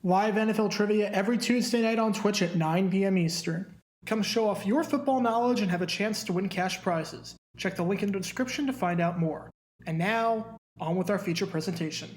Live NFL trivia every Tuesday night on Twitch at 9 p.m. Eastern. Come show off your football knowledge and have a chance to win cash prizes. Check the link in the description to find out more. And now, on with our feature presentation.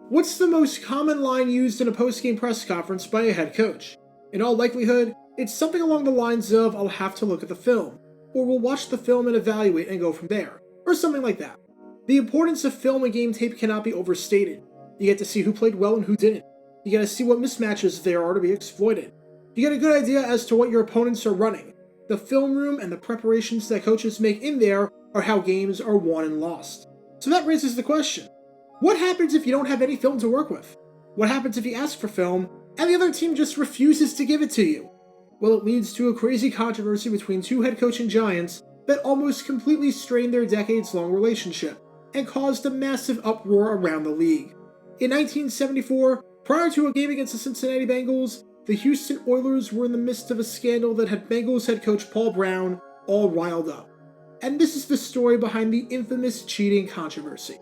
What's the most common line used in a post-game press conference by a head coach? In all likelihood, it's something along the lines of, "I'll have to look at the film," or "We'll watch the film and evaluate and go from there," or something like that. The importance of film and game tape cannot be overstated. You get to see who played well and who didn't. You get to see what mismatches there are to be exploited. You get a good idea as to what your opponents are running. The film room and the preparations that coaches make in there are how games are won and lost. So that raises the question, what happens if you don't have any film to work with? What happens if you ask for film and the other team just refuses to give it to you? Well, it leads to a crazy controversy between two head coaching giants that almost completely strained their decades-long relationship and caused a massive uproar around the league. In 1974, prior to a game against the Cincinnati Bengals, the Houston Oilers were in the midst of a scandal that had Bengals head coach Paul Brown all riled up. And this is the story behind the infamous cheating controversy.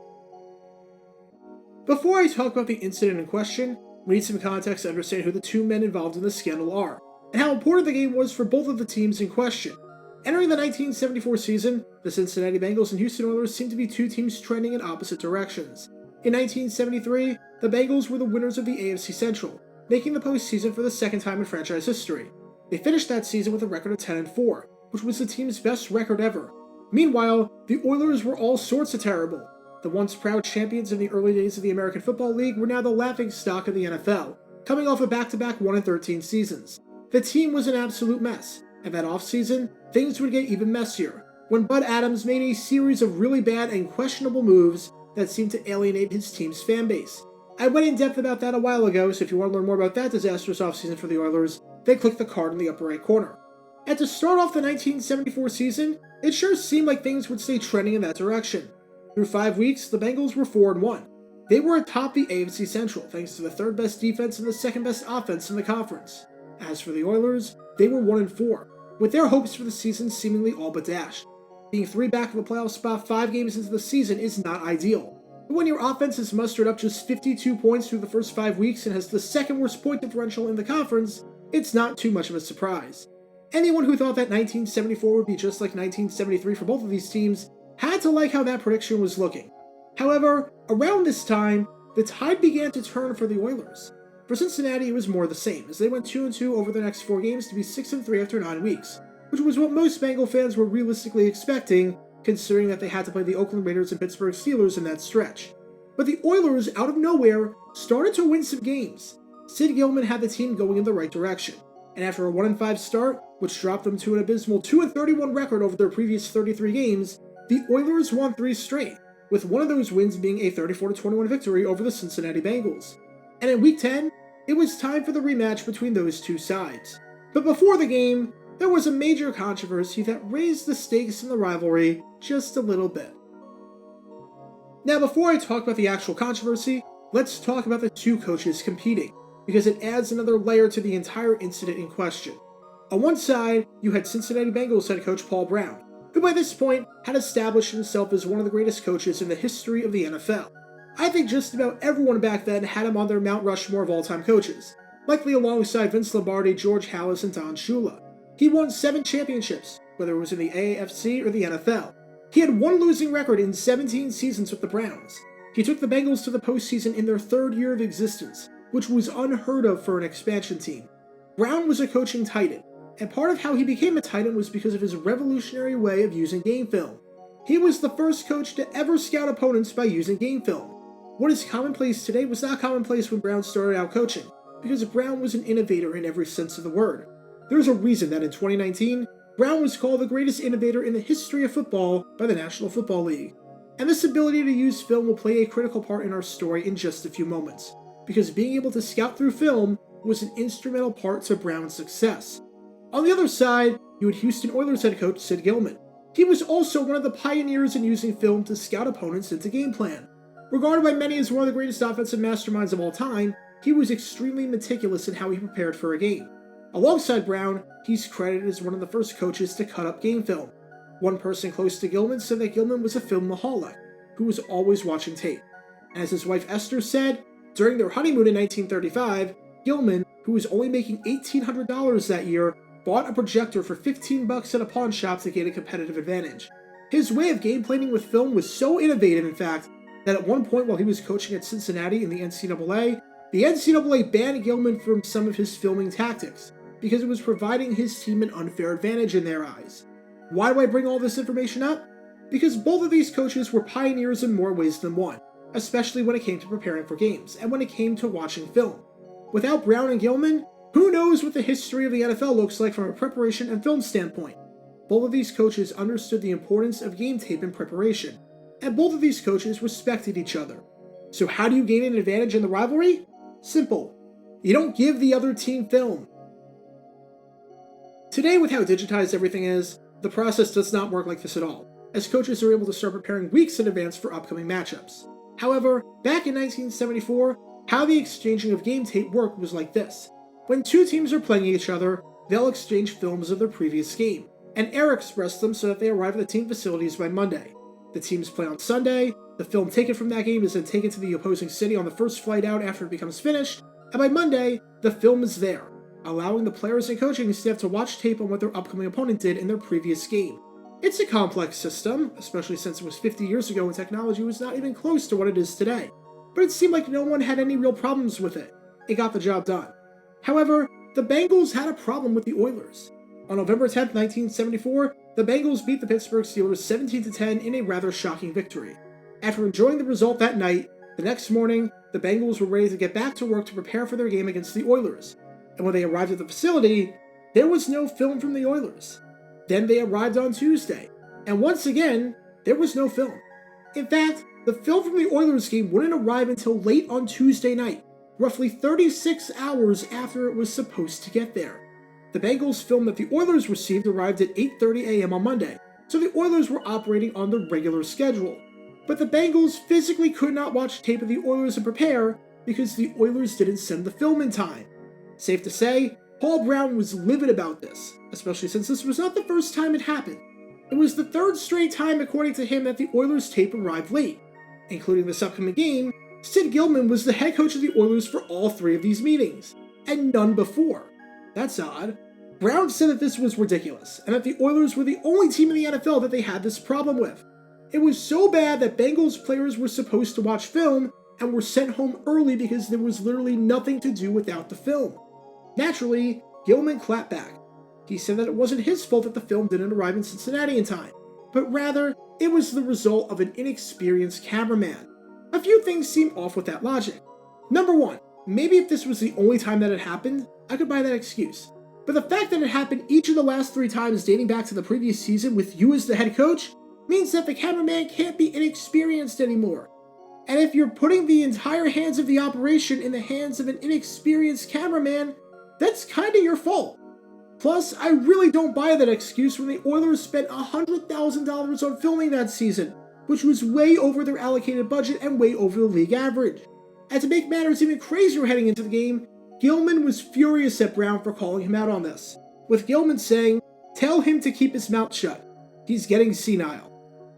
Before I talk about the incident in question, we need some context to understand who the two men involved in the scandal are, and how important the game was for both of the teams in question. Entering the 1974 season, the Cincinnati Bengals and Houston Oilers seemed to be two teams trending in opposite directions. In 1973, the Bengals were the winners of the AFC Central, making the postseason for the second time in franchise history. They finished that season with a record of 10-4, which was the team's best record ever. Meanwhile, the Oilers were all sorts of terrible. The once proud champions in the early days of the American Football League were now the laughingstock of the NFL, coming off a back-to-back 1-13 seasons. The team was an absolute mess, and that offseason, things would get even messier, when Bud Adams made a series of really bad and questionable moves that seemed to alienate his team's fan base. I went in depth about that a while ago, so if you want to learn more about that disastrous offseason for the Oilers, then click the card in the upper right corner. And to start off the 1974 season, it sure seemed like things would stay trending in that direction. Through 5 weeks, the Bengals were 4-1. They were atop the AFC Central, thanks to the third best defense and the second best offense in the conference. As for the Oilers, they were 1-4, with their hopes for the season seemingly all but dashed. Being 3 back of a playoff spot 5 games into the season is not ideal. But when your offense has mustered up just 52 points through the first 5 weeks and has the second worst point differential in the conference, it's not too much of a surprise. Anyone who thought that 1974 would be just like 1973 for both of these teams had to like how that prediction was looking. However, around this time, the tide began to turn for the Oilers. For Cincinnati, it was more the same, as they went 2-2 over the next 4 games to be 6-3 after 9 weeks, which was what most Bengal fans were realistically expecting, considering that they had to play the Oakland Raiders and Pittsburgh Steelers in that stretch. But the Oilers, out of nowhere, started to win some games. Sid Gillman had the team going in the right direction, and after a 1-5 start, which dropped them to an abysmal 2-31 record over their previous 33 games, the Oilers won 3 straight, with one of those wins being a 34-21 victory over the Cincinnati Bengals. And in Week 10, it was time for the rematch between those two sides. But before the game, there was a major controversy that raised the stakes in the rivalry just a little bit. Now, before I talk about the actual controversy, let's talk about the two coaches competing, because it adds another layer to the entire incident in question. On one side, you had Cincinnati Bengals head coach Paul Brown, who by this point had established himself as one of the greatest coaches in the history of the NFL. I think just about everyone back then had him on their Mount Rushmore of all-time coaches, likely alongside Vince Lombardi, George Halas, and Don Shula. He won 7 championships, whether it was in the AAFC or the NFL. He had 1 losing record in 17 seasons with the Browns. He took the Bengals to the postseason in their 3rd year of existence, which was unheard of for an expansion team. Brown was a coaching titan, and part of how he became a titan was because of his revolutionary way of using game film. He was the first coach to ever scout opponents by using game film. What is commonplace today was not commonplace when Brown started out coaching, because Brown was an innovator in every sense of the word. There's a reason that in 2019, Brown was called the greatest innovator in the history of football by the National Football League. And this ability to use film will play a critical part in our story in just a few moments, because being able to scout through film was an instrumental part to Brown's success. On the other side, you had Houston Oilers head coach Sid Gillman. He was also one of the pioneers in using film to scout opponents into game plan. Regarded by many as one of the greatest offensive masterminds of all time, he was extremely meticulous in how he prepared for a game. Alongside Brown, he's credited as one of the first coaches to cut up game film. One person close to Gillman said that Gillman was a filmaholic, who was always watching tape. And as his wife Esther said, During their honeymoon in 1935, Gillman, who was only making $1,800 that year, bought a projector for $15 at a pawn shop to gain a competitive advantage. His way of game planning with film was so innovative, in fact, that at one point while he was coaching at Cincinnati in the NCAA banned Gillman from some of his filming tactics, because it was providing his team an unfair advantage in their eyes. Why do I bring all this information up? Because both of these coaches were pioneers in more ways than one, especially when it came to preparing for games, and when it came to watching film. Without Brown and Gillman, who knows what the history of the NFL looks like from a preparation and film standpoint? Both of these coaches understood the importance of game tape in preparation, and both of these coaches respected each other. So how do you gain an advantage in the rivalry? Simple. You don't give the other team film. Today, with how digitized everything is, the process does not work like this at all, as coaches are able to start preparing weeks in advance for upcoming matchups. However, back in 1974, how the exchanging of game tape worked was like this. When two teams are playing each other, they'll exchange films of their previous game, and air express them so that they arrive at the team facilities by Monday. The teams play on Sunday, the film taken from that game is then taken to the opposing city on the first flight out after it becomes finished, and by Monday, the film is there, allowing the players and coaching staff to watch tape on what their upcoming opponent did in their previous game. It's a complex system, especially since it was 50 years ago and technology was not even close to what it is today, but it seemed like no one had any real problems with it. It got the job done. However, the Bengals had a problem with the Oilers. On November 10, 1974, the Bengals beat the Pittsburgh Steelers 17-10 in a rather shocking victory. After enjoying the result that night, the next morning, the Bengals were ready to get back to work to prepare for their game against the Oilers. And when they arrived at the facility, there was no film from the Oilers. Then they arrived on Tuesday, and once again, there was no film. In fact, the film from the Oilers game wouldn't arrive until late on Tuesday night, roughly 36 hours after it was supposed to get there. The Bengals film that the Oilers received arrived at 8:30 a.m. on Monday, so the Oilers were operating on the regular schedule. But the Bengals physically could not watch tape of the Oilers and prepare because the Oilers didn't send the film in time. Safe to say, Paul Brown was livid about this, especially since this was not the first time it happened. It was the third straight time, according to him, that the Oilers tape arrived late. Including this upcoming game, Sid Gillman was the head coach of the Oilers for all three of these meetings, and none before. That's odd. Brown said that this was ridiculous, and that the Oilers were the only team in the NFL that they had this problem with. It was so bad that Bengals players were supposed to watch film and were sent home early because there was literally nothing to do without the film. Naturally, Gillman clapped back. He said that it wasn't his fault that the film didn't arrive in Cincinnati in time, but rather, it was the result of an inexperienced cameraman. A few things seem off with that logic. Number one, maybe if this was the only time that it happened, I could buy that excuse. But the fact that it happened each of the last 3 times dating back to the previous season with you as the head coach means that the cameraman can't be inexperienced anymore. And if you're putting the entire hands of the operation in the hands of an inexperienced cameraman, that's kinda your fault. Plus, I really don't buy that excuse when the Oilers spent $100,000 on filming that season, which was way over their allocated budget and way over the league average. And to make matters even crazier heading into the game, Gillman was furious at Brown for calling him out on this, with Gillman saying, "Tell him to keep his mouth shut. He's getting senile."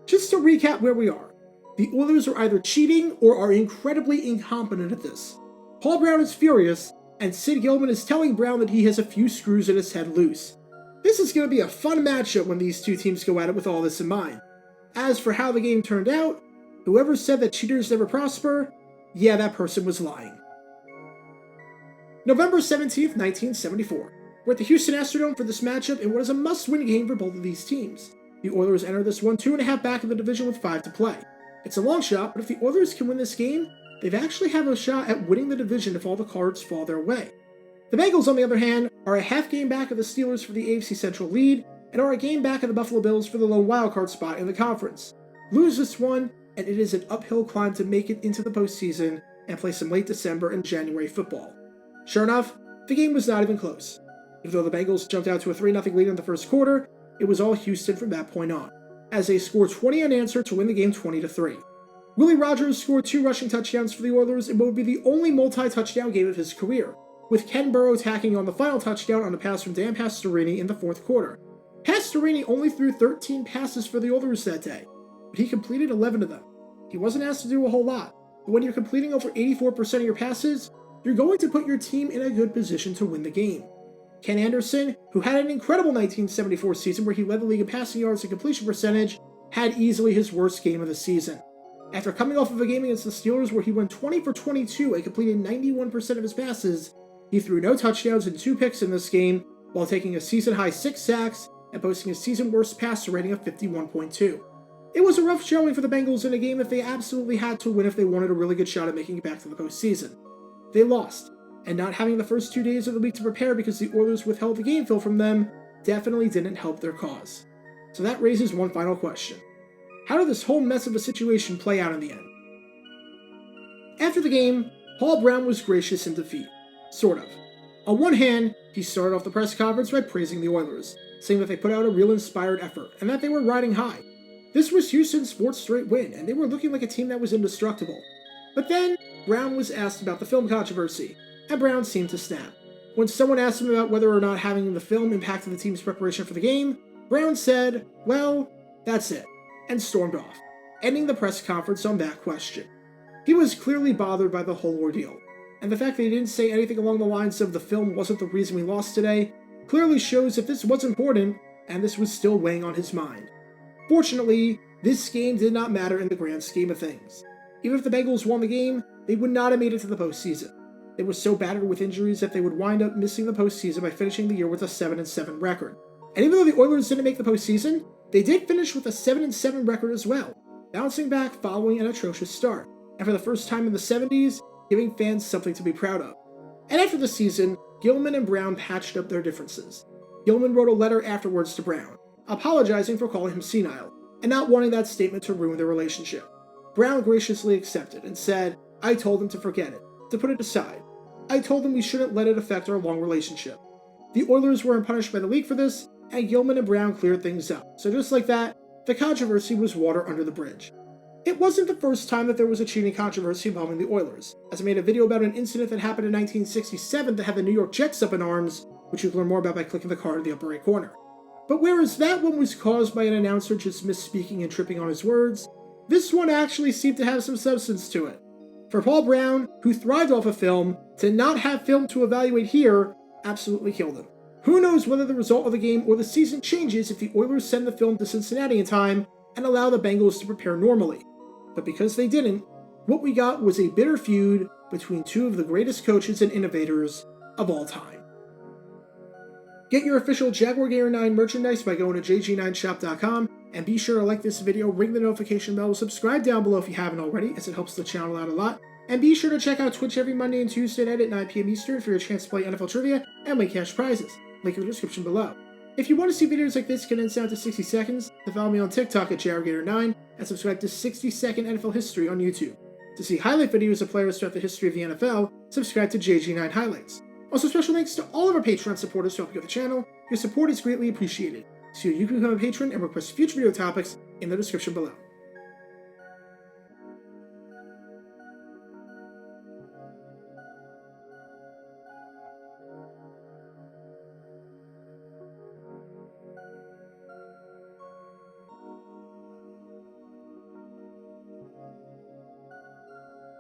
Just to recap where we are, the Oilers are either cheating or are incredibly incompetent at this. Paul Brown is furious, and Sid Gillman is telling Brown that he has a few screws in his head loose. This is going to be a fun matchup when these two teams go at it with all this in mind. As for how the game turned out, whoever said that cheaters never prosper, yeah, that person was lying. November 17th, 1974. We're at the Houston Astrodome for this matchup in what is a must-win game for both of these teams. The Oilers enter this one 2.5 back in the division with 5 to play. It's a long shot, but if the Oilers can win this game, they've actually have a shot at winning the division if all the cards fall their way. The Bengals, on the other hand, are a half game back of the Steelers for the AFC Central lead, and are a game back of the Buffalo Bills for the lone wildcard spot in the conference. Lose this one, and it is an uphill climb to make it into the postseason and play some late December and January football. Sure enough, the game was not even close. Even though the Bengals jumped out to a 3-0 lead in the first quarter, it was all Houston from that point on, as they scored 20 unanswered to win the game 20-3. Willie Rogers scored 2 rushing touchdowns for the Oilers in what would be the only multi-touchdown game of his career, with Ken Burrow tacking on the final touchdown on a pass from Dan Pastorini in the fourth quarter. Pastorini only threw 13 passes for the Oilers that day, but he completed 11 of them. He wasn't asked to do a whole lot, but when you're completing over 84% of your passes, you're going to put your team in a good position to win the game. Ken Anderson, who had an incredible 1974 season where he led the league in passing yards and completion percentage, had easily his worst game of the season. After coming off of a game against the Steelers where he went 20 for 22 and completed 91% of his passes, he threw no touchdowns and 2 picks in this game, while taking a season-high 6 sacks and posting a season-worst passer rating of 51.2. It was a rough showing for the Bengals in a game that they absolutely had to win if they wanted a really good shot at making it back to the postseason. They lost, and not having the first 2 days of the week to prepare because the Oilers withheld the game film from them definitely didn't help their cause. So that raises one final question. How did this whole mess of a situation play out in the end? After the game, Paul Brown was gracious in defeat. Sort of. On one hand, he started off the press conference by praising the Oilers, saying that they put out a real inspired effort and that they were riding high. This was Houston's 4th straight win, and they were looking like a team that was indestructible. But then, Brown was asked about the film controversy, and Brown seemed to snap. When someone asked him about whether or not having the film impacted the team's preparation for the game, Brown said, "Well, that's it," and stormed off, ending the press conference on that question. He was clearly bothered by the whole ordeal, and the fact that he didn't say anything along the lines of the film wasn't the reason we lost today clearly shows that this was important, and this was still weighing on his mind. Fortunately, this game did not matter in the grand scheme of things. Even if the Bengals won the game, they would not have made it to the postseason. They were so battered with injuries that they would wind up missing the postseason by finishing the year with a 7-7 record. And even though the Oilers didn't make the postseason, they did finish with a 7-7 record as well, bouncing back following an atrocious start, and for the first time in the 70s, giving fans something to be proud of. And after the season, Gillman and Brown patched up their differences. Gillman wrote a letter afterwards to Brown, apologizing for calling him senile, and not wanting that statement to ruin their relationship. Brown graciously accepted and said, "I told him to forget it, to put it aside. I told him we shouldn't let it affect our long relationship." The Oilers weren't punished by the league for this, and Gillman and Brown cleared things up. So just like that, the controversy was water under the bridge. It wasn't the first time that there was a cheating controversy involving the Oilers, as I made a video about an incident that happened in 1967 that had the New York Jets up in arms, which you can learn more about by clicking the card in the upper right corner. But whereas that one was caused by an announcer just misspeaking and tripping on his words, this one actually seemed to have some substance to it. For Paul Brown, who thrived off of film, to not have film to evaluate here absolutely killed him. Who knows whether the result of the game or the season changes if the Oilers send the film to Cincinnati in time and allow the Bengals to prepare normally. But because they didn't, what we got was a bitter feud between two of the greatest coaches and innovators of all time. Get your official Jaguar Gator 9 merchandise by going to jg9shop.com, and be sure to like this video, ring the notification bell, subscribe down below if you haven't already, as it helps the channel out a lot, and be sure to check out Twitch every Monday and Tuesday night at 9 p.m. Eastern for your chance to play NFL Trivia and win cash prizes. Link in the description below. If you want to see videos like this condensed down to 60 seconds, then follow me on TikTok at JaguarGator9 and subscribe to 60-second NFL History on YouTube. To see highlight videos of players throughout the history of the NFL, subscribe to JG9 Highlights. Also, special thanks to all of our Patreon supporters who help get the channel. Your support is greatly appreciated. So you can become a patron and request future video topics in the description below.